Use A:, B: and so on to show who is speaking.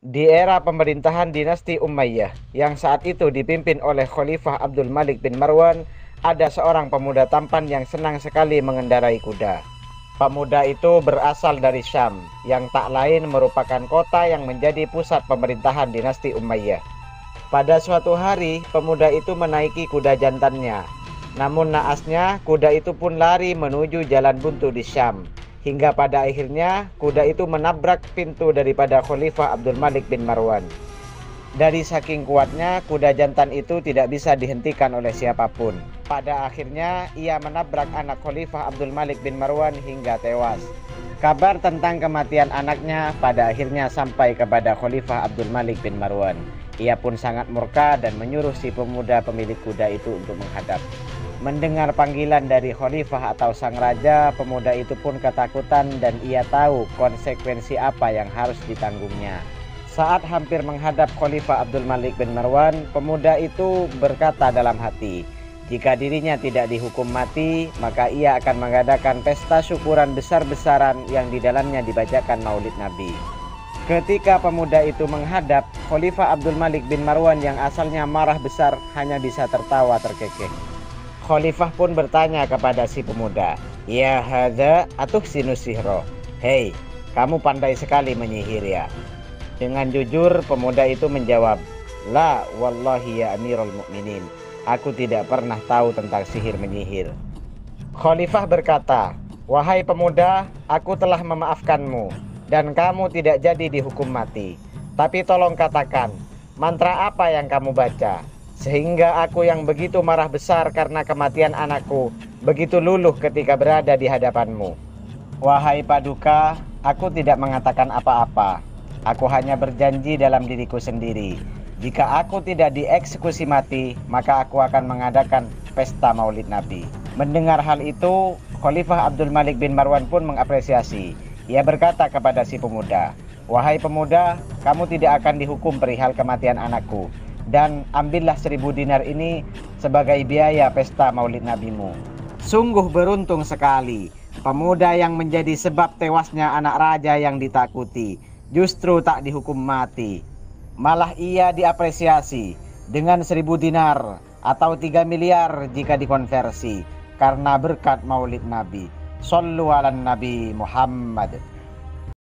A: Di era pemerintahan dinasti Umayyah yang saat itu dipimpin oleh Khalifah Abdul Malik bin Marwan, ada seorang pemuda tampan yang senang sekali mengendarai kuda. Pemuda itu berasal dari Syam, yang tak lain merupakan kota yang menjadi pusat pemerintahan dinasti Umayyah. Pada suatu hari, pemuda itu menaiki kuda jantannya. Namun naasnya, kuda itu pun lari menuju jalan buntu di Syam. Hingga pada akhirnya, kuda itu menabrak pintu daripada Khalifah Abdul Malik bin Marwan. Dari saking kuatnya, kuda jantan itu tidak bisa dihentikan oleh siapapun. Pada akhirnya, ia menabrak anak Khalifah Abdul Malik bin Marwan hingga tewas. Kabar tentang kematian anaknya pada akhirnya sampai kepada Khalifah Abdul Malik bin Marwan. Ia pun sangat murka dan menyuruh si pemuda pemilik kuda itu untuk menghadap. Mendengar panggilan dari khalifah atau sang raja, pemuda itu pun ketakutan dan ia tahu konsekuensi apa yang harus ditanggungnya. Saat hampir menghadap Khalifah Abdul Malik bin Marwan, pemuda itu berkata dalam hati, jika dirinya tidak dihukum mati, maka ia akan mengadakan pesta syukuran besar-besaran yang di dalamnya dibacakan Maulid Nabi. Ketika pemuda itu menghadap, Khalifah Abdul Malik bin Marwan yang asalnya marah besar hanya bisa tertawa terkekeh. Khalifah pun bertanya kepada si pemuda, "Ya hadza atuhsinu sihro." Hei, kamu pandai sekali menyihir ya. Dengan jujur pemuda itu menjawab, "La wallahi ya Amirul Mukminin. Aku tidak pernah tahu tentang sihir menyihir." Khalifah berkata, "Wahai pemuda, aku telah memaafkanmu dan kamu tidak jadi dihukum mati. Tapi tolong katakan, mantra apa yang kamu baca? Sehingga aku yang begitu marah besar karena kematian anakku begitu luluh ketika berada di hadapanmu." "Wahai Paduka, aku tidak mengatakan apa-apa. Aku hanya berjanji dalam diriku sendiri. Jika aku tidak dieksekusi mati, maka aku akan mengadakan pesta Maulid Nabi." Mendengar hal itu, Khalifah Abdul Malik bin Marwan pun mengapresiasi. Ia berkata kepada si pemuda, "Wahai pemuda, kamu tidak akan dihukum perihal kematian anakku. Dan ambillah 1000 dinar ini sebagai biaya pesta Maulid Nabimu." Sungguh beruntung sekali, pemuda yang menjadi sebab tewasnya anak raja yang ditakuti justru tak dihukum mati. Malah ia diapresiasi dengan 1000 dinar atau 3 miliar jika dikonversi karena berkat Maulid Nabi. Shallu ala Nabi Muhammad.